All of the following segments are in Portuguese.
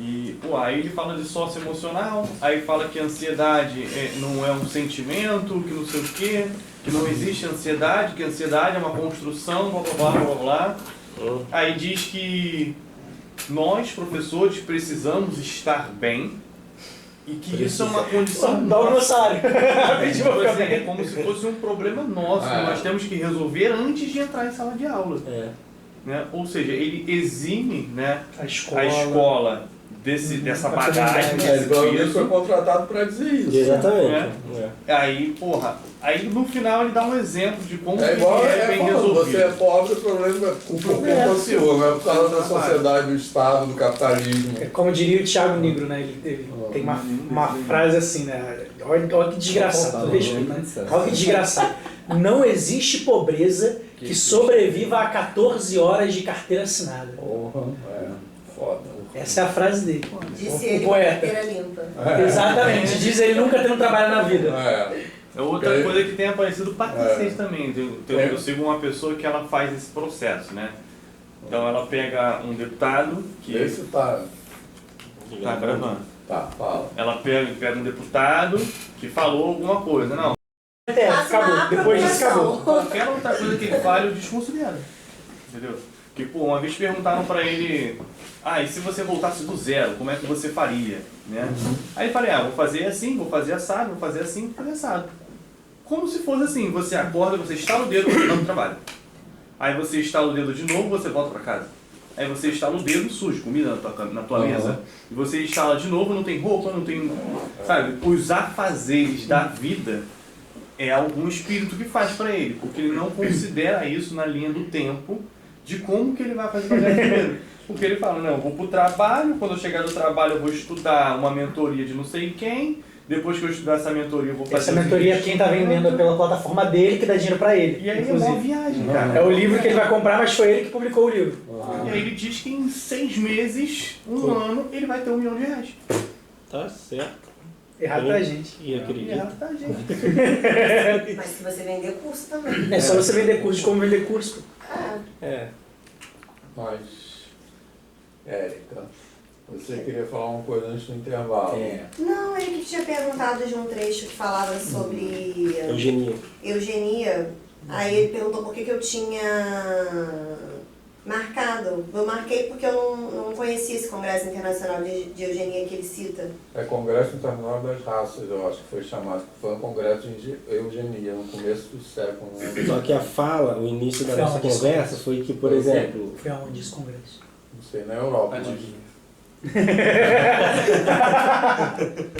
E, aí ele fala de socioemocional, aí fala que a ansiedade não é um sentimento, que não sei o quê, que não existe ansiedade, que a ansiedade é uma construção, blá blá blá blá blá. Aí diz que nós, professores, precisamos estar bem e que isso é uma condição Dá um glossário. é como se fosse um problema nosso, que nós temos que resolver antes de entrar em sala de aula. Né? Ou seja, ele exime, né, a escola dessa bagagem. Ele foi contratado para dizer isso. Exatamente. Aí, aí no final ele dá um exemplo de como é igual, bem resolvido. Você é pobre, o problema é culpa sua, não é por causa da sociedade, do Estado, do capitalismo. Como diria o Thiago Negro, né? Ele tem uma frase assim, né? Olha que desgraçado, olha que desgraçado. Não existe pobreza que sobreviva a 14 horas de carteira assinada. Foda. Essa é a frase dele. Disse ele, poeta. carteira limpa. Exatamente. Diz ele nunca tendo trabalho na vida. É outra coisa que tem aparecido para vocês também. Eu sigo uma pessoa que ela faz esse processo, né? Então ela pega um deputado que... Esse tá gravando. Tá, fala. Ela pega um deputado que falou alguma coisa, não. Acabou. Depois disso acabou. Qualquer outra coisa que ele fale, o discurso dela. Entendeu? Porque, uma vez perguntaram pra ele, e se você voltasse do zero, como é que você faria? Né? Aí ele falei, vou fazer assim, vou fazer assado, vou fazer assim, vou fazer assado. Como se fosse assim, você acorda, você estala o dedo, você vai no trabalho. Aí você estala o dedo de novo, você volta pra casa. Aí você estala o dedo, surge comida na tua mesa. E você estala de novo, não tem roupa, não tem... Sabe, os afazeres da vida é algum espírito que faz pra ele, porque ele não considera isso na linha do tempo de como que ele vai fazer bagagem primeiro. Porque ele fala, não, eu vou pro trabalho, quando eu chegar do trabalho eu vou estudar uma mentoria de não sei quem, depois que eu estudar essa mentoria eu vou fazer... Essa mentoria é quem tá vendendo pela plataforma dele que dá dinheiro pra ele. E aí é uma viagem, cara. É o livro que ele vai comprar, mas foi ele que publicou o livro. E aí ele diz que em 6 meses, um ano, ele vai ter R$1 milhão. Tá certo. Errado pra gente. E acredito. Errado pra gente. Mas se você vender curso também. É só você vender curso de como vender curso. Mas, Érica, você queria falar uma coisa antes do intervalo. Não, ele que tinha perguntado de um trecho que falava sobre Eugenia. Aí ele perguntou por que eu tinha marcado. Eu marquei porque eu não conhecia esse Congresso Internacional de Eugenia que ele cita. É Congresso Internacional das Raças, eu acho que foi chamado. Foi um congresso de eugenia no começo do século. Né? Só que a fala, o início da nossa conversa foi que, por exemplo... Foi aonde esse congresso? Não sei, na Europa.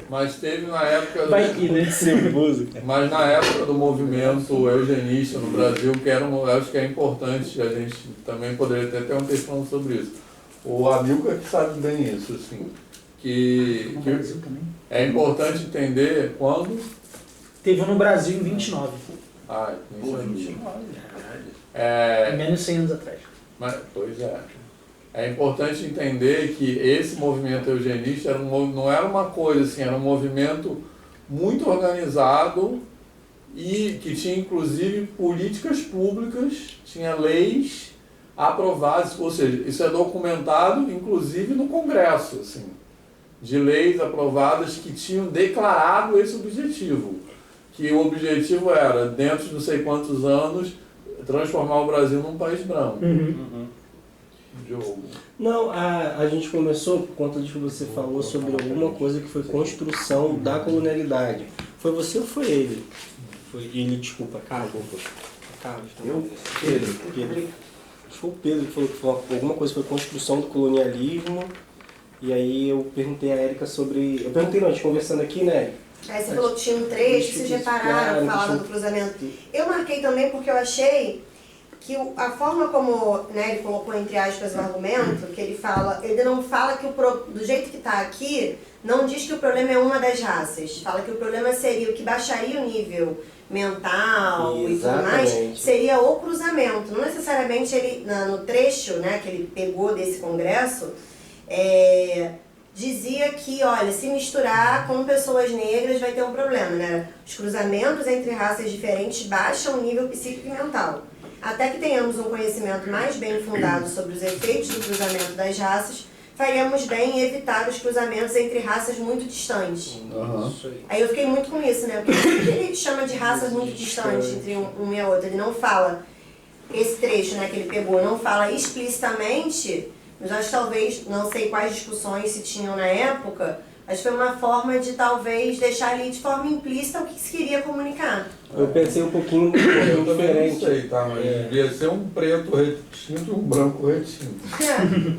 Mas teve na época mas na época do movimento eugenista no Brasil, que era acho que é importante, a gente também poderia ter até um texto falando sobre isso. O Amilcar que sabe bem isso, assim, que é importante entender quando... Teve no Brasil em 29. Nem sabia. Menos de 100 anos atrás. Pois é. É importante entender que esse movimento eugenista não era uma coisa assim, era um movimento muito organizado e que tinha inclusive políticas públicas, tinha leis aprovadas, ou seja, isso é documentado inclusive no Congresso, assim, de leis aprovadas que tinham declarado esse objetivo, que o objetivo era, dentro de não sei quantos anos, transformar o Brasil num país branco. Não, a gente começou por conta de que você falou sobre alguma coisa que foi construção da colonialidade. Foi você ou foi ele? Foi ele, desculpa, Carlos. Eu? Pedro. Foi o Pedro que falou que alguma coisa foi construção do colonialismo. E aí eu perguntei a Érica sobre... Eu perguntei, a gente conversando aqui, né? Aí você falou que tinha um trecho, vocês repararam, falava do cruzamento. Eu marquei também porque eu achei que a forma como, né, ele colocou entre aspas o argumento, que ele fala, ele não fala que do jeito que está aqui, não diz que o problema é uma das raças, fala que o problema seria o que baixaria o nível mental e tudo mais, seria o cruzamento. Não necessariamente ele, no trecho, né, que ele pegou desse congresso, dizia que, olha, se misturar com pessoas negras vai ter um problema, né? Os cruzamentos entre raças diferentes baixam o nível psíquico e mental. Até que tenhamos um conhecimento mais bem fundado sobre os efeitos do cruzamento das raças, faríamos bem em evitar os cruzamentos entre raças muito distantes. Aí eu fiquei muito com isso, né? Porque o que ele chama de raças muito distantes entre um e a outra? Ele não fala, esse trecho, né, que ele pegou, não fala explicitamente, mas acho que talvez, não sei quais discussões se tinham na época, mas foi uma forma de talvez deixar ali de forma implícita o que se queria comunicar. Eu pensei um pouquinho Eu também não diferente. sei, tá? Mas devia ser um preto retinto e um branco retinto.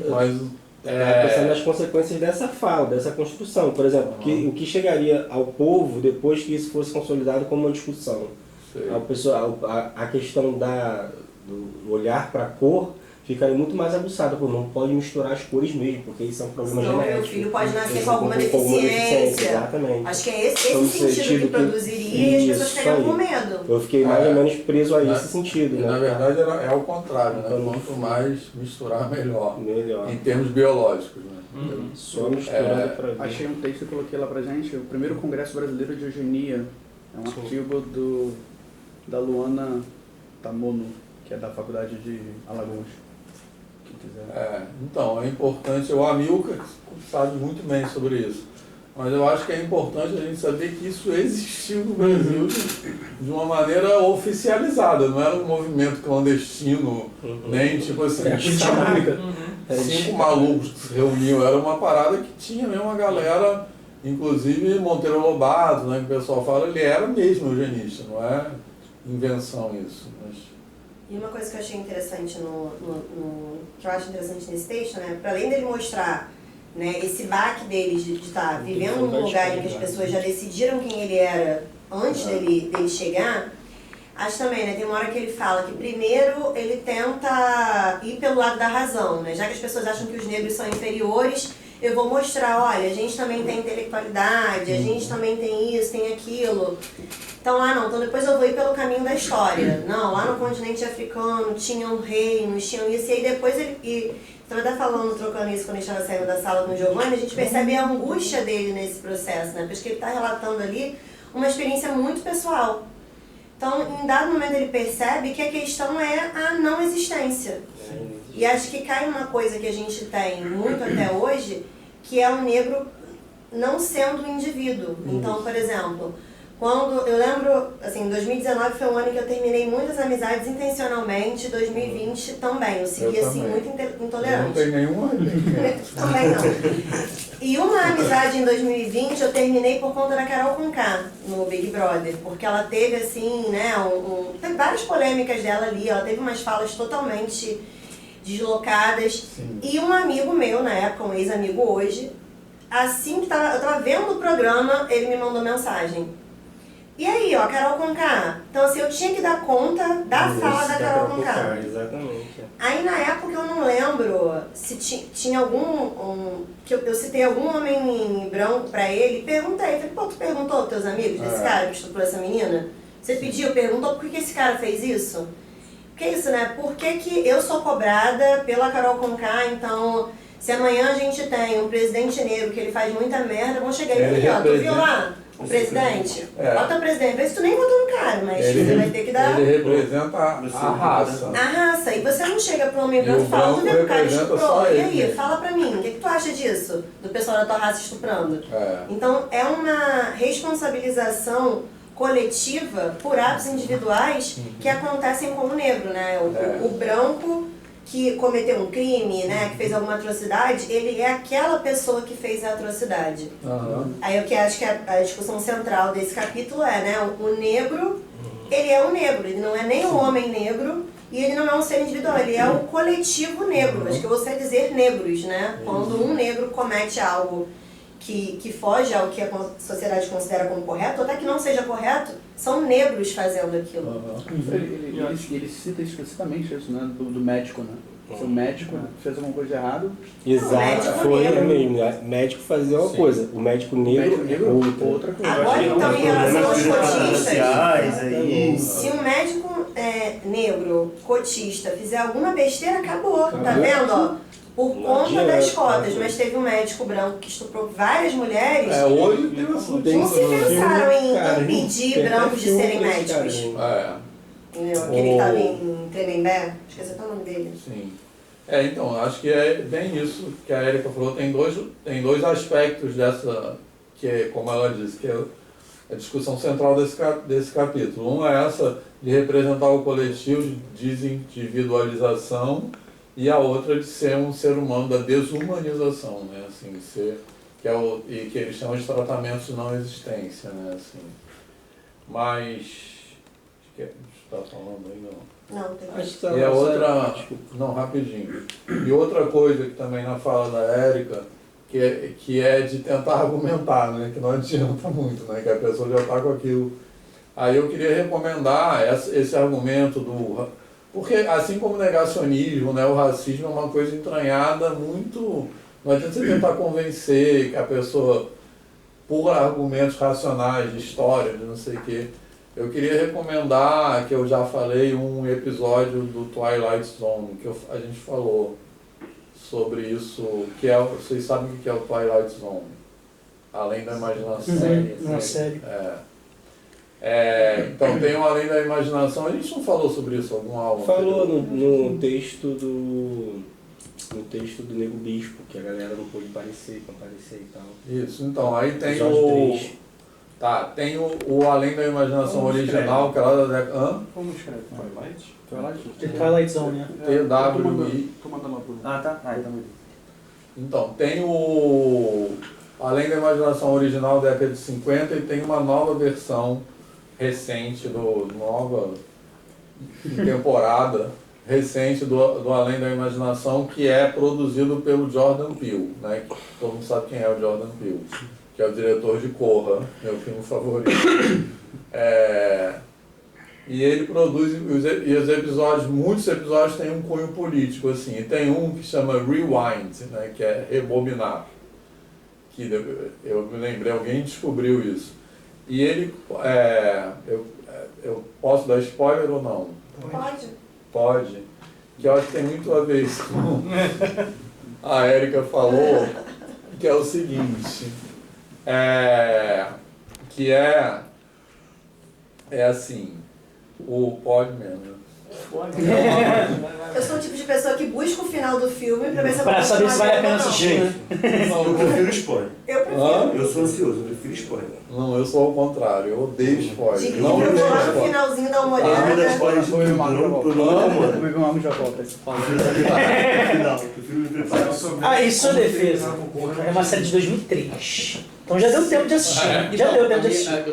Mas Pensando nas consequências dessa fala, dessa construção. Por exemplo, o que chegaria ao povo depois que isso fosse consolidado como uma discussão? A questão do olhar para a cor ficaria muito mais aguçada, porque não pode misturar as cores mesmo, porque isso é um problema Senão genético. meu filho pode nascer Isso com alguma deficiência. Exatamente. Acho que é esse Então, sentido que produziria e as pessoas ficariam com medo. Eu fiquei mais ou menos preso a esse sentido. na verdade é o contrário, né? Quanto mais misturar, melhor. Em termos biológicos, né? Só misturando para ver. Achei um texto e coloquei lá pra gente, o primeiro Congresso Brasileiro de Eugenia. É um artigo da Luana Tamono, que é da Faculdade de Alagoas. Quem quiser. Então, é importante, o Amilcar sabe muito bem sobre isso, mas eu acho que é importante a gente saber que isso existiu no Brasil de uma maneira oficializada, não era um movimento clandestino, nem tipo assim, cinco malucos que se reuniam, era uma parada que tinha mesmo uma galera, inclusive Monteiro Lobato, né, que o pessoal fala, ele era mesmo eugenista, não é invenção isso. E uma coisa que eu achei interessante que eu acho interessante nesse texto, né, para além dele mostrar, né, esse baque deles de estar vivendo num lugar em que as pessoas já decidiram quem ele era antes dele chegar, acho também, né, tem uma hora que ele fala que primeiro ele tenta ir pelo lado da razão, né, já que as pessoas acham que os negros são inferiores, eu vou mostrar, olha, a gente também tem intelectualidade, a gente também tem isso, tem aquilo. Então, então depois eu vou ir pelo caminho da história. Não, lá no continente africano tinham reinos, tinham isso, e aí depois ele estava até falando, trocando isso quando a gente estava saindo da sala com o Giovanni, a gente percebe a angústia dele nesse processo, né? Porque ele está relatando ali uma experiência muito pessoal. Então, em dado momento ele percebe que a questão é a não existência. E acho que cai uma coisa que a gente tem muito até hoje, que é o negro não sendo um indivíduo. Então, por exemplo, quando eu lembro, assim, 2019 foi um ano que eu terminei muitas amizades intencionalmente, 2020 também, eu segui assim muito intolerante. Não tem nenhuma também não. E uma amizade em 2020 eu terminei por conta da Carol Conká no Big Brother, porque ela teve assim, né, teve várias polêmicas dela ali, ela teve umas falas totalmente deslocadas. E um amigo meu na época, um ex-amigo hoje, assim que eu tava vendo o programa, ele me mandou mensagem. E aí, ó, Carol Conká. Então, assim, eu tinha que dar conta da fala da Carol Conká. Exatamente. Aí, na época, eu não lembro se tinha algum... que eu citei algum homem branco pra ele, perguntei. Falei, pô, tu perguntou aos teus amigos desse cara que estuprou essa menina? Você pediu, perguntou por que esse cara fez isso? Porque é isso, né? Por que eu sou cobrada pela Carol Conká, então... Se amanhã a gente tem um presidente negro que ele faz muita merda, vão chegar e dizer, ó, tu viu lá? O presidente, bota o presidente, vê se tu nem votou no cara, mas você vai ter que dar... Ele representa a raça. A raça, e você não chega pro homem branco e fala, tu vê que o cara estuprou, e aí, fala pra mim, o que tu acha disso? Do pessoal da tua raça estuprando? Então, é uma responsabilização coletiva por atos individuais que acontecem com o negro, né? O branco que cometeu um crime, né, que fez alguma atrocidade, ele é aquela pessoa que fez a atrocidade. Aí o que acho que a discussão central desse capítulo é, né, o negro, ele é um negro, ele não é nem um homem negro e ele não é um ser individual, ele é o coletivo negro, acho que eu vou dizer negros, né, quando um negro comete algo que foge ao que a sociedade considera como correto, ou até que não seja correto, são negros fazendo aquilo. Ele cita explicitamente isso, né, do médico, né? Se o médico fez alguma coisa de errado... Exato, foi ele mesmo. O médico fazia uma coisa, o médico negro outra coisa. Agora, então, em relação aos cotistas, se um médico negro, cotista, fizer alguma besteira, acabou, tá vendo, ó? Por conta das cotas, mas teve um médico branco que estuprou várias mulheres. Hoje tem não se pensaram em impedir brancos de serem médicos. Entendeu? Aquele que estava em Tremembé, esqueci até o nome dele. Sim. Então, acho que é bem isso que a Érica falou. Tem dois aspectos dessa, que é, como ela disse, que é a discussão central desse capítulo. Um é essa de representar o coletivo, de desindividualização, e a outra de ser um ser humano, da desumanização, né? Assim, e que eles chamam de tratamentos de não existência, né? Assim, mas... Acho que está falando aí, não. Não, tem. Acho que tá E a outra... Desculpa. Não, rapidinho. E outra coisa que também na fala da Érica, que é de tentar argumentar, né? Que não adianta muito, né? Que a pessoa já está com aquilo. Aí eu queria recomendar esse argumento do... Porque assim como o negacionismo, né? O racismo é uma coisa entranhada muito... Não adianta você tentar convencer que a pessoa, por argumentos racionais, de história, de não sei o quê. Eu queria recomendar, que eu já falei, um episódio do Twilight Zone, que a gente falou sobre isso, que é, vocês sabem o que é o Twilight Zone? Além da imaginação. Uma série. Então tem um Além da Imaginação, a gente não falou sobre isso algum aula? Falou no texto do Nego Bispo, que a galera não pôde comparecer e tal. Isso, então, aí tem Episódio 3. tem o Além da Imaginação original, que é lá da década... Como escreve? Twilight? Twilight Zone, né? TWI. Tô mandando lá pro... Ah, tá. Então, tem o Além da Imaginação original da década de 50 e tem uma nova versão recente, nova temporada recente do Além da Imaginação, que é produzido pelo Jordan Peele, né? Todo mundo sabe quem é o Jordan Peele, que é o diretor de Corra, meu filme favorito. E ele produz, e os episódios, muitos episódios têm um cunho político, assim, e tem um que chama Rewind, né, que é rebobinar, que eu me lembrei, alguém descobriu isso. E ele, eu posso dar spoiler ou não? Pode. Pode, que eu acho que tem muito a ver isso com a Érica falou, que é o seguinte, que é assim, pode mesmo. Eu sou o tipo de pessoa que busca o final do filme pra ver se eu Pra saber se vale a pena ou não. assistir, né? Eu prefiro spoiler. Eu prefiro. Eu sou ansioso, eu prefiro spoiler. Não, eu sou ao contrário, eu odeio spoiler. De que Não eu vou lá no odeio finalzinho dar uma Ah, me dá olhada. spoiler de tudo, não me incomoda. Vou ver o nome já volta. Você fala. Final, prefiro me preparar. Ah, em sua defesa, é uma série de 2003. Então já deu tempo de assistir. Já deu tempo de assistir.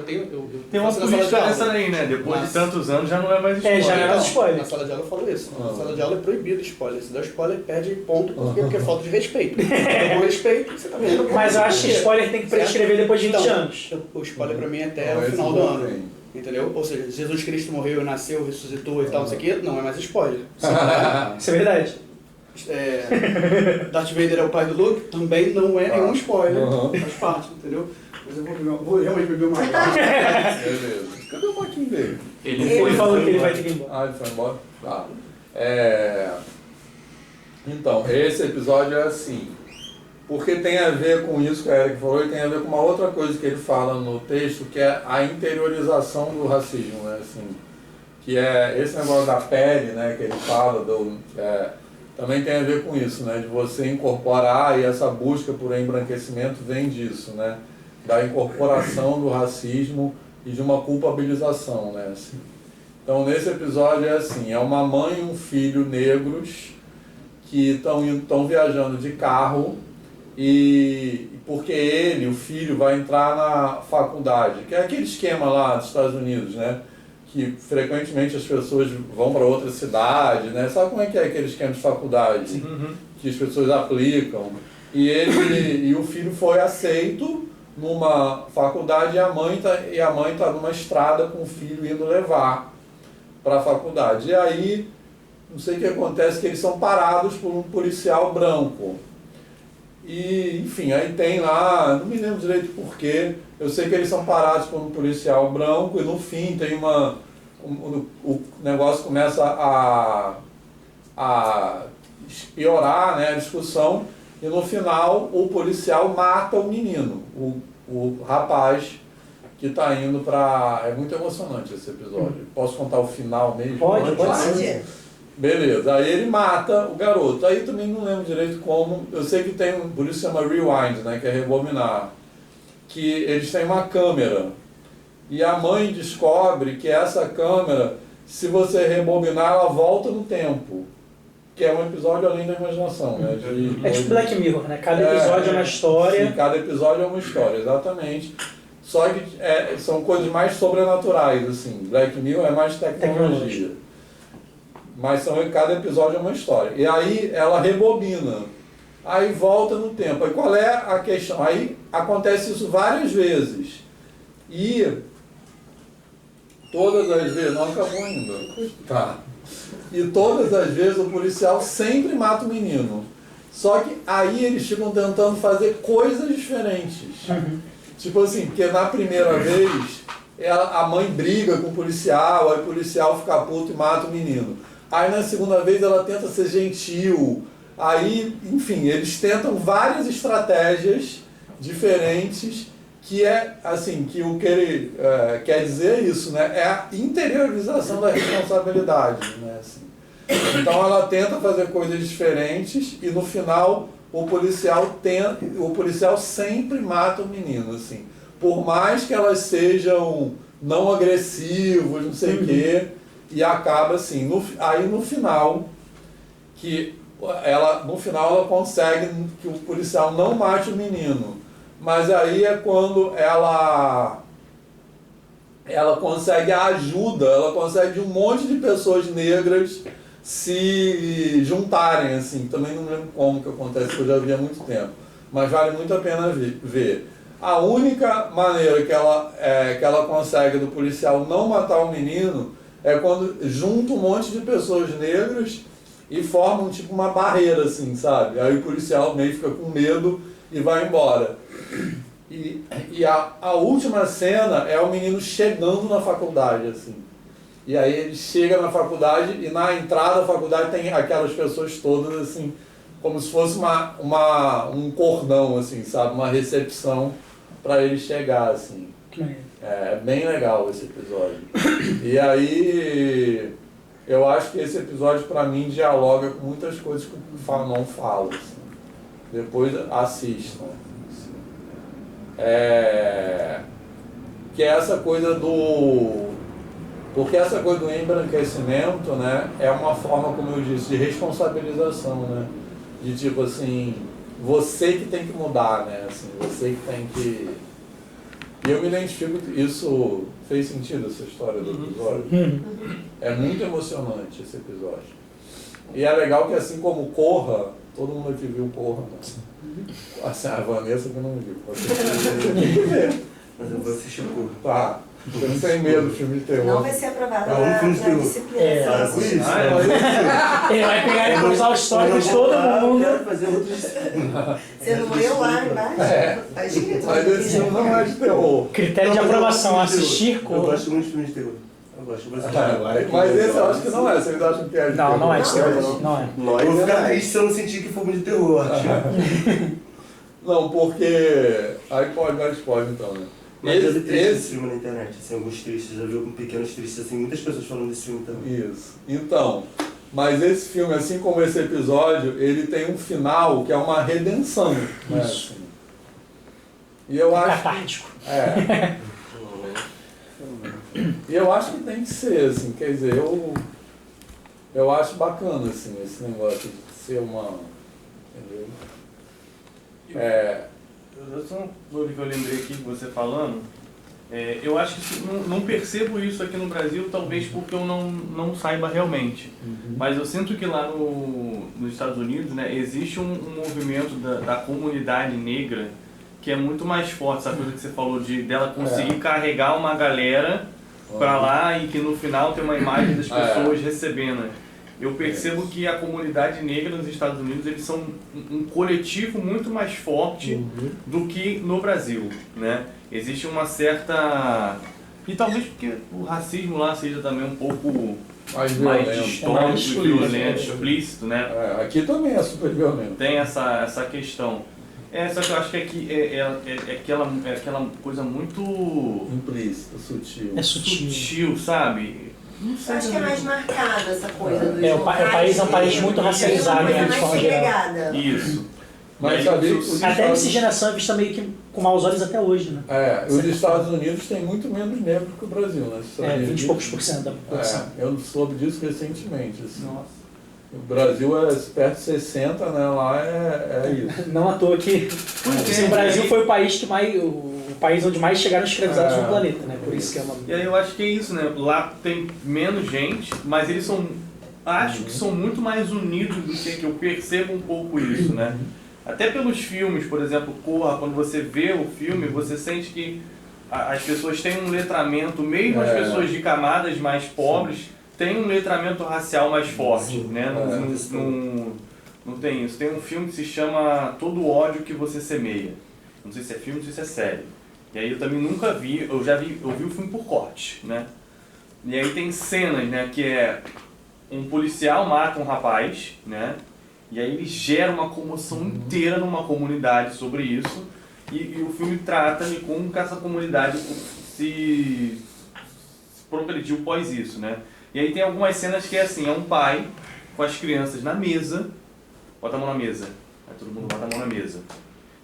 Tem uma política dessa aí, né? Depois de tantos anos já não é mais spoiler. Já não é mais spoiler. Na sala de aula eu falo isso. Na sala de aula é proibido spoiler. Se der spoiler, perde ponto, porque é falta de respeito. Com respeito, você tá vendo. Mas eu acho que spoiler tem que prescrever depois de 20 Então, anos. O spoiler pra mim é até Não, o esse final do não ano. tem. Entendeu? Ou seja, Jesus Cristo morreu, nasceu, ressuscitou e tal, não sei o quê, não é mais spoiler. Isso é verdade. Darth Vader é o pai do Luke, também não é nenhum spoiler. Uhum. Faz parte, entendeu? Mas eu vou realmente beber uma água. Beleza. Cadê o Marquinhos dele? Ele falou que ele vai ter que ir embora. Ah, ele foi embora? Tá. Então, esse episódio é assim, porque tem a ver com isso que a Érica falou e tem a ver com uma outra coisa que ele fala no texto, que é a interiorização do racismo, né? Assim, que é esse negócio da pele, né, que ele fala, também tem a ver com isso, né, de você incorporar, e essa busca por embranquecimento vem disso, né, da incorporação do racismo e de uma culpabilização, né, assim. Então, nesse episódio é assim, é uma mãe e um filho negros que estão viajando de carro e porque o filho, vai entrar na faculdade, que é aquele esquema lá dos Estados Unidos, né? Que frequentemente as pessoas vão para outra cidade, né? Sabe como é que é aquele esquema de faculdade? Que as pessoas aplicam. E o filho foi aceito numa faculdade e a mãe tá numa estrada com o filho indo levar para a faculdade. E aí, não sei o que acontece, que eles são parados por um policial branco. E, enfim, aí tem lá, não me lembro direito porquê, eu sei que eles são parados por um policial branco e no fim tem o negócio começa a piorar, né, a discussão, e no final o policial mata o menino, o rapaz que tá indo pra... É muito emocionante esse episódio. Posso contar o final mesmo? Pode Pode. ser. Beleza, aí ele mata o garoto. Aí também não lembro direito como. Eu sei que tem, por isso chama rewind, né, que é rebobinar. Que eles têm uma câmera. E a mãe descobre que essa câmera, se você rebobinar, ela volta no tempo. Que é um episódio além da imaginação, né? É tipo Black Mirror, né? Cada episódio é uma história. Sim, cada episódio é uma história, exatamente. Só que são coisas mais sobrenaturais, assim. Black Mirror é mais tecnologia. Mas cada episódio é uma história. E aí ela rebobina. Aí volta no tempo. Aí qual é a questão? Aí acontece isso várias vezes. E todas as vezes... Não acabou ainda. Tá. E todas as vezes o policial sempre mata o menino. Só que aí eles ficam tentando fazer coisas diferentes. Tipo assim, porque na primeira vez a mãe briga com o policial, aí o policial fica puto e mata o menino. Aí na segunda vez ela tenta ser gentil. Aí, enfim, eles tentam várias estratégias diferentes que é, assim, que o que ele quer dizer é isso, né? É a interiorização da responsabilidade, né? Assim. Então ela tenta fazer coisas diferentes e no final o policial sempre mata o menino, assim. Por mais que elas sejam não agressivos, não sei o quê, e acaba assim, aí no final ela consegue que o policial não mate o menino. Mas aí é quando ela consegue a ajuda, ela consegue um monte de pessoas negras se juntarem, assim. Também não lembro como que acontece, porque eu já vi há muito tempo. Mas vale muito a pena ver. A única maneira que ela consegue do policial não matar o menino é quando junta um monte de pessoas negras e formam tipo uma barreira, assim, sabe? Aí o policial meio fica com medo e vai embora. E a última cena é o menino chegando na faculdade, assim. E aí ele chega na faculdade e na entrada da faculdade tem aquelas pessoas todas, assim, como se fosse um cordão, assim, sabe? Uma recepção para ele chegar, assim. É bem legal esse episódio. E aí eu acho que esse episódio para mim dialoga com muitas coisas que o Fanon fala, assim. Depois assistam. Assim. Que é essa coisa porque essa coisa do embranquecimento, né, é uma forma, como eu disse, de responsabilização, né? De tipo assim, você que tem que mudar, né? Assim, você que tem que... E eu me identifico, isso fez sentido, essa história do episódio. É muito emocionante esse episódio. E é legal que assim como Corra, todo mundo aqui viu Corra, né? Assim, a Vanessa que não viu. Mas eu vou assistir o Corra. Tá. Você não tem medo do filme de terror. Não vai ser aprovado um filme de na terror. disciplina. Para com isso. Ele vai pegar e cruzar os históricos de todo mundo. Eu quero fazer outra disciplina. Você não leu lá embaixo? Tá escrito. Mas esse filme não é de terror. Critério de aprovação, assistir Eu Corra. gosto muito de filmes de terror. Eu gosto. Eu vou assistir. Mas esse eu acho que não é. Vocês acham que é de terror? Não é de terror. Não é. Eu vou ficar triste se eu não sentir que foi muito de terror, acho. Não, porque... Aí pode dar spoiler então, né? Mas eu vi esse filme na internet, assim, alguns tristes, já vi com pequenos tristes, assim, muitas pessoas falando desse filme também. Isso. Então, mas esse filme, assim como esse episódio, ele tem um final que é uma redenção. Né? Isso. Assim. E eu acho... Catártico. E eu acho que tem que ser, assim, quer dizer, eu acho bacana, assim, esse negócio de ser uma... Entendeu? Só um que eu lembrei aqui de você falando, eu acho que não percebo isso aqui no Brasil, talvez porque eu não saiba realmente. Mas eu sinto que lá nos Estados Unidos, né, existe um movimento da comunidade negra que é muito mais forte, essa coisa que você falou dela conseguir carregar uma galera para lá e que no final tem uma imagem das pessoas recebendo. Eu percebo que a comunidade negra nos Estados Unidos, eles são um coletivo muito mais forte do que no Brasil, né? Existe uma certa... E talvez porque o racismo lá seja também um pouco mais distorcido, violento, explícito, né? Aqui também é super violento. Tem essa questão. Só que eu acho que aqui é aquela coisa muito Implícito, sutil. É sutil. sutil, sabe? Não Eu sei acho que é mais marcada essa coisa do O país é um país muito racializado, né? né, de Mais forma geral. segregada. Isso. Mas sabia que os Até a Estados- miscigenação é vista meio que com maus olhos até hoje, né? os Estados Unidos têm muito menos negros que o Brasil, né? Você É, sabia 20 e disso? poucos por cento da população. Eu soube disso recentemente. Assim. Nossa. O Brasil é perto de 60, né? Lá é isso. Não à toa que Pois é, o Brasil e aí- foi o país onde mais chegaram escravizados no planeta, né? Por isso que é uma... E aí eu acho que é isso, né? Lá tem menos gente, mas eles são. Acho que são muito mais unidos do que eu percebo um pouco isso, né? Até pelos filmes, por exemplo, Corra, quando você vê o filme, você sente que as pessoas têm um letramento, mesmo as pessoas de camadas mais pobres, têm um letramento racial mais forte, né? Não tem isso. Tem um filme que se chama Todo o Ódio que Você Semeia. Não sei se é filme, não sei se é série. E aí eu também nunca vi, eu vi o filme por corte, né? E aí tem cenas, né, que é um policial mata um rapaz, né? E aí ele gera uma comoção inteira numa comunidade sobre isso. E o filme trata de como que essa comunidade se progrediu pós isso, né? E aí tem algumas cenas que é assim, é um pai com as crianças na mesa, bota a mão na mesa, aí todo mundo bota a mão na mesa.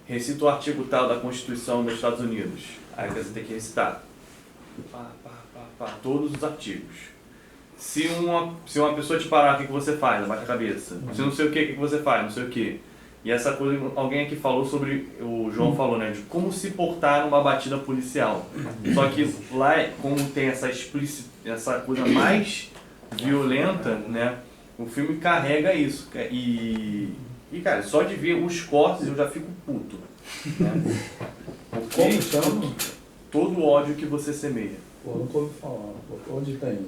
Recita o artigo tal da Constituição dos Estados Unidos. Aí a criança tem que recitar. Todos os artigos. Se uma pessoa te parar, o que você faz? Abaixa a cabeça. Se não sei o que você faz? Não sei o que. E essa coisa, alguém aqui falou sobre, o João falou, né, de como se portar numa batida policial. Só que lá, como tem essa coisa mais violenta, né, o filme carrega isso. E cara, só de ver os cortes eu já fico puto. Né? Como chama? Todo o ódio que você semeia. Pô, nunca ouvi falar. Onde tem?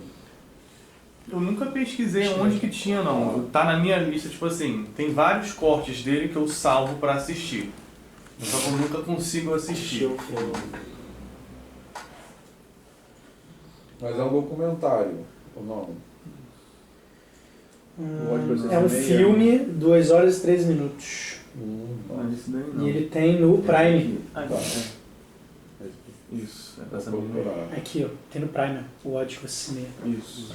Eu nunca pesquisei onde que tinha, não. Tá na minha lista, tipo assim, tem vários cortes dele que eu salvo pra assistir. Só que eu nunca consigo assistir. Mas é um documentário, o nome. É um filme, 2 horas e 13 minutos. Isso daí E ele tem no Prime. Isso, é Vou essa procurar. Aqui, ó. Tem no Prime, o ódio que você semeia. Isso.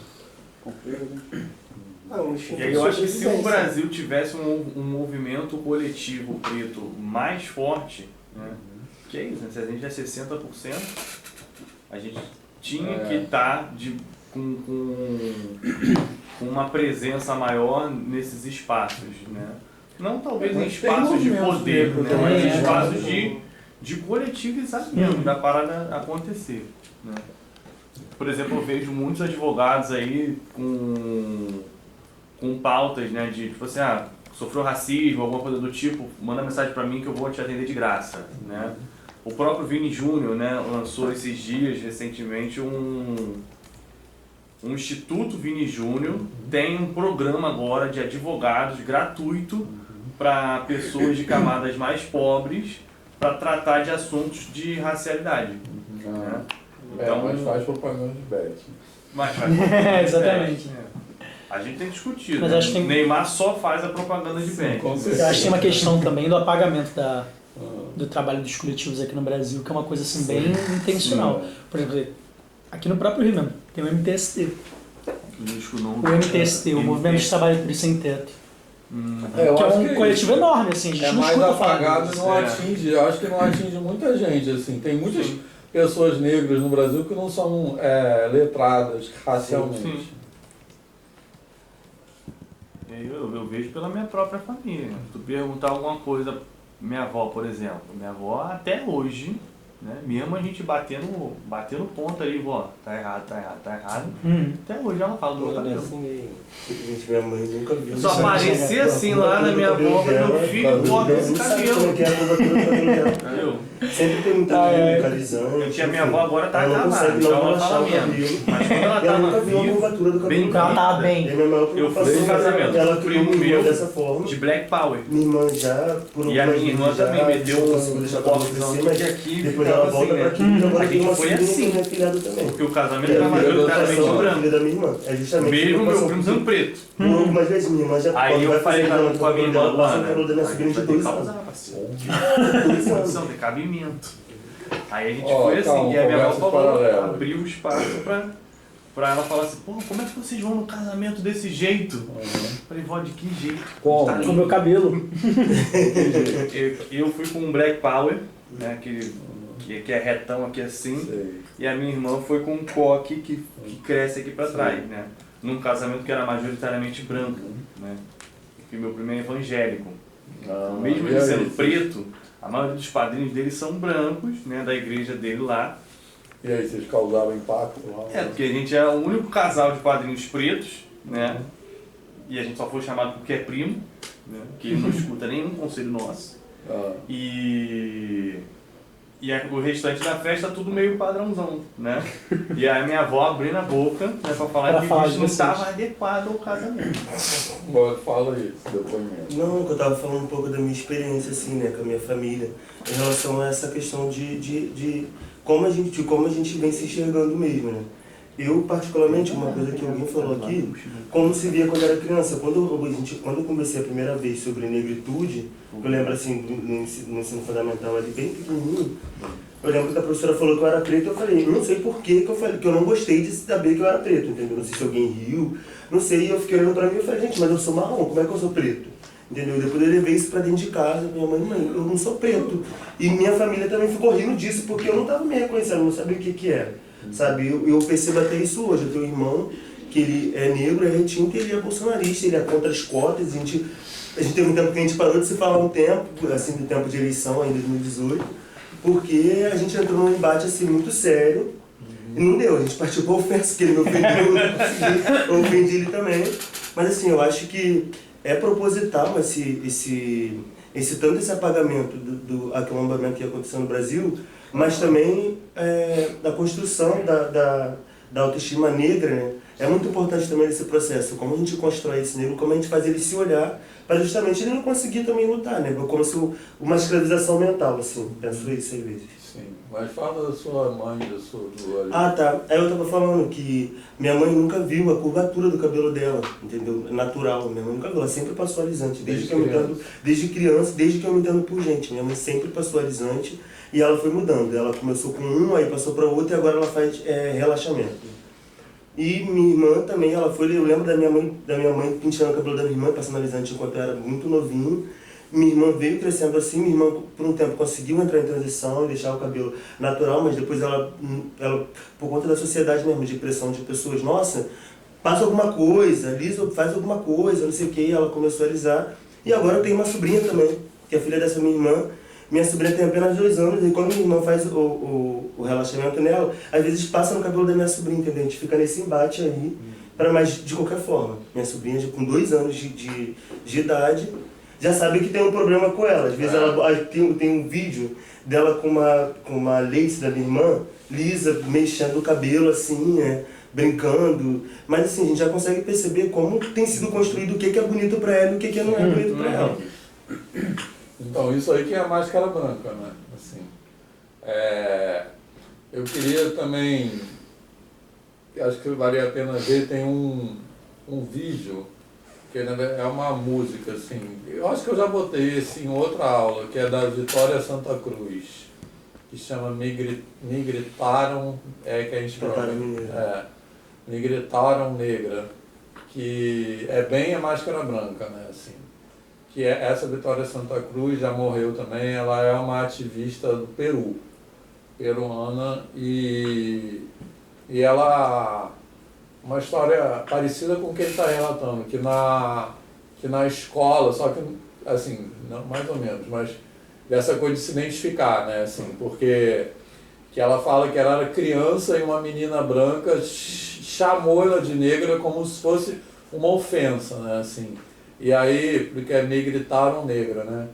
E E aí eu acho que se o Brasil tivesse um movimento coletivo preto mais forte, né? Que é isso, né? Se a gente é 60%, a gente tinha que estar com uma presença maior nesses espaços, né? Não talvez em espaços de poder, né? Mas em espaços de coletividade mesmo, da parada acontecer, né? Por exemplo, eu vejo muitos advogados aí com pautas, né, de tipo assim, sofreu racismo, alguma coisa do tipo, manda mensagem pra mim que eu vou te atender de graça, né? O próprio Vini Júnior, né, lançou esses dias, recentemente, um Instituto Vini Júnior, tem um programa agora de advogados gratuito para pessoas de camadas mais pobres para tratar de assuntos de racialidade. Né? Então, mas faz propaganda de bet. Mas Exatamente. A gente tem discutido. Mas Né? acho que tem- Neymar só faz a propaganda de bet. Com Eu certeza. acho que tem uma questão também do apagamento do trabalho dos coletivos aqui no Brasil, que é uma coisa assim bem intencional. Por exemplo, aqui no próprio Rio mesmo, tem o MTST. O MTST, o Movimento de Trabalhadores Sem Teto. Eu Que é acho um que coletivo isso. enorme, assim, a gente É não mais escuta falar apagado e disso. não atinge, eu acho que não atinge muita gente, assim. Tem muitas pessoas negras no Brasil que não são letradas racialmente. Sim. Eu vejo pela minha própria família. Se tu perguntar alguma coisa, minha avó, por exemplo, minha avó até hoje, né, mesmo a gente batendo ponto aí, vó, tá errado, até hoje ela fala do meu cabelo. Gente, minha mãe nunca viu. Só aparecer assim lá na minha avó, meu filho corta esse cabelo. Entendeu? Sempre tem muita localizando. Eu tinha minha avó, agora tá ela não acabada, consegue então não ela achar fala o menos. cabelo. Mas quando ela E ela nunca tava viu a viva, curvatura do cabelo. bem Ela tava bem. E a minha maior eu preocupação fiz um casamento, ela um primo meu dessa forma. de Black Power. Minha irmã já, por E a minha irmã também meteu conseguiu um deixar o cabelo cortezão crescer, mas aqui, depois ficava ela volta assim, pra né? aquilo, agora A tem gente uma foi sobrinha que assim. é filhada também. Porque o casamento Que é era a filha da majoritariamente dotação, a branco. filha da minha irmã. É justamente Mesmo meu preocupação primo sendo preto. Por algumas vezes minha irmã já Aí quando eu vai falei fazer com a casamento minha irmã, dela, passa Luana, o cabelo da minha a sobrinha gente de vai ter 2 que anos. causar, parceiro. 2 anos. Não tem cabimento. Aí a gente Ó, foi assim, calma, e a minha avó conversas falou, paralelas. abriu o espaço pra ela falar assim, pô, como é que vocês vão no casamento desse jeito? Eu falei, vó, de que jeito? Como? Tá Com o lindo. meu cabelo. Eu fui com um Black Power, né, aquele que é retão aqui assim, Sei. e a minha irmã foi com um coque que cresce aqui pra trás, né? Num casamento que era majoritariamente branco, né? Porque meu primo é evangélico. Mesmo e ele aí? sendo preto, a maioria dos padrinhos dele são brancos, né, da igreja dele lá. E aí, vocês causaram impacto lá? É, porque a gente é o único casal de padrinhos pretos, né? E a gente só foi chamado porque é primo, né? Que ele não escuta nenhum conselho nosso. Ah, O restante da festa tudo meio padrãozão, né? E aí a minha avó abrindo a boca, né, pra falar Pra que falar isso de não vocês. estava adequado ao casamento. agora fala isso, depoimento. Não, que eu tava falando um pouco da minha experiência, assim, né, com a minha família, em relação a essa questão de como a gente vem se enxergando mesmo, né? Eu, particularmente, uma coisa que alguém falou aqui, como se via quando era criança. Quando eu conversei a primeira vez sobre negritude, eu lembro, assim, no ensino fundamental ali, bem pequenininho, eu lembro que a professora falou que eu era preto, eu falei, não sei por que eu falei, que eu não gostei de saber que eu era preto, entendeu? Não sei se alguém riu, não sei, e eu fiquei olhando pra mim e falei, gente, mas eu sou marrom, como é que eu sou preto? Entendeu? Depois eu levei isso pra dentro de casa, minha mãe, eu não sou preto. E minha família também ficou rindo disso, porque eu não tava me reconhecendo, não sabia o que era. Sabe? Eu percebo até isso hoje, eu tenho um irmão que ele é negro, é retinto, e ele é bolsonarista, ele é contra as cotas, a gente teve um tempo que a gente parou de se falar um tempo, assim, do tempo de eleição, aí em 2018, porque a gente entrou num embate, assim, muito sério, e não deu, a gente partiu pra ofensa, que ele me ofendeu, eu ofendi ele também, mas assim, eu acho que é proposital esse apagamento do aquilombamento que aconteceu no Brasil, mas também da construção da autoestima negra, né? É muito importante também esse processo, como a gente constrói esse negro, como a gente faz ele se olhar, para justamente ele não conseguir também lutar, né? Como se uma escravização mental, assim, penso isso às vezes. Sim, mas fala da sua mãe, do Ah, tá. Aí eu tava falando que minha mãe nunca viu a curvatura do cabelo dela, entendeu? Natural. Minha mãe nunca viu, ela sempre passou alisante. Desde que eu me entendo, desde criança, desde que eu me entendo por gente. Minha mãe sempre passou alisante e ela foi mudando. Ela começou com um, aí passou para outro e agora ela faz relaxamento. E minha irmã também, ela foi, eu lembro da minha mãe penteando o cabelo da minha irmã, passando alisante enquanto eu era muito novinho. Minha irmã veio crescendo assim, minha irmã por um tempo conseguiu entrar em transição e deixar o cabelo natural, mas depois ela por conta da sociedade mesmo, de pressão de pessoas, nossa, passa alguma coisa, alisa, faz alguma coisa, não sei o que, ela começou a alisar. E agora eu tenho uma sobrinha também, que é filha dessa minha irmã. Minha sobrinha tem apenas 2 anos e quando minha irmã faz o relaxamento nela, às vezes passa no cabelo da minha sobrinha, entendeu? A gente fica nesse embate aí, mas de qualquer forma. Minha sobrinha com 2 anos de idade já sabe que tem um problema com ela. Às vezes ela tem um vídeo dela com uma lace da minha irmã, lisa, mexendo o cabelo assim, brincando. Mas assim, a gente já consegue perceber como tem sido construído o que é bonito pra ela e o que não é bonito pra ela. Então, isso aí que é a máscara branca, né? Assim, eu queria também, acho que valia a pena ver, tem um vídeo, que é uma música, assim, eu acho que eu já botei esse em outra aula, que é da Vitória Santa Cruz, que chama Me Gritaram, que a gente Me Gritaram Negra, que é bem a máscara branca, né, assim. Que essa Vitória Santa Cruz já morreu também, ela é uma ativista do Peru, peruana, e ela, uma história parecida com o que ele está relatando, que na escola, só que, assim, não, mais ou menos, mas dessa coisa de se identificar, né, assim, porque que ela fala que ela era criança e uma menina branca chamou ela de negra como se fosse uma ofensa, né, assim. E aí, porque me gritaram negra, né?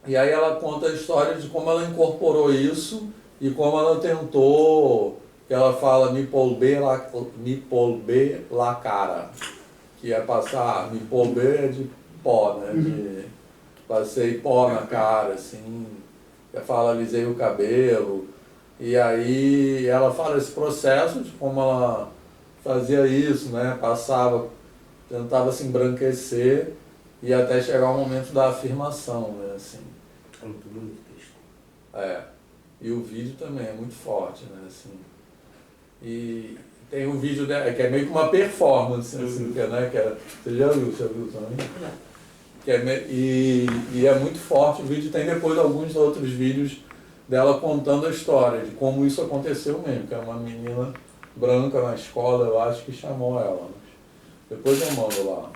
E aí ela conta a história de como ela incorporou isso e como ela tentou, que ela fala me polber la cara, que é passar, me polber é de pó, né? Passei pó na cara, assim, ela fala alisei o cabelo, e aí ela fala esse processo de como ela fazia isso, né? Passava, tentava se embranquecer e até chegar ao momento da afirmação, né? Assim. É muito bonito o texto. É. E o vídeo também é muito forte, né? Assim. E tem um vídeo dela, que é meio que uma performance, assim, que é, né? Que é, você já viu também? Que é, e é muito forte o vídeo. Tem depois alguns outros vídeos dela contando a história de como isso aconteceu mesmo, que é uma menina branca na escola, eu acho que chamou ela. Mas depois eu mando lá.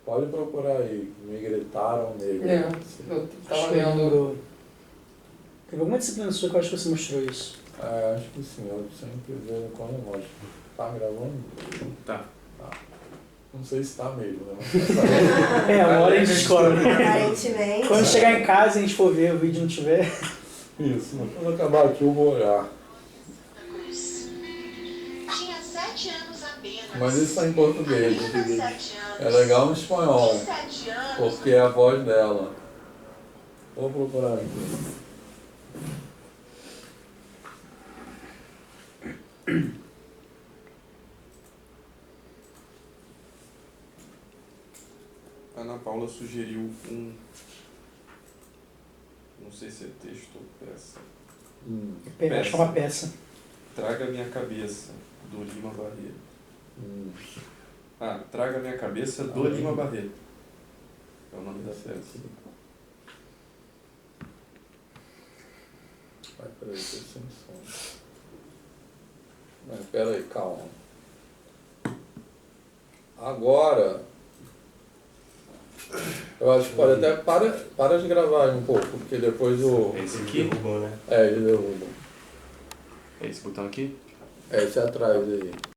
Pode procurar aí, me gritaram nele. É, eu tava vendo. Teve alguma disciplina sua que eu acho que você mostrou isso. É, acho que sim, eu sempre vejo quando eu mostro. Tá gravando? Tá. Não sei se tá mesmo, né? É, uma hora a gente descobre. Aparentemente. Quando chegar em casa e a gente for ver o vídeo e não tiver. Isso, quando acabar aqui eu vou olhar. Tinha 7 anos apenas. Mas isso tá em português. Apenas 7 anos. É legal no espanhol, 7 anos. porque é a voz dela. Vou procurar aqui. Ana Paula sugeriu não sei se é texto ou peça. Acho que é uma peça. Traga minha cabeça, do Lima Barreto. Traga minha cabeça, do Lima Barreto. É o nome da peça. Vai, peraí, tô sem som. Mas peraí, calma. Agora, eu acho que pode até para de gravar aí um pouco, porque depois o... Esse aqui? Derrubou, né? É, ele derruba. É esse botão aqui? É esse atrás aí.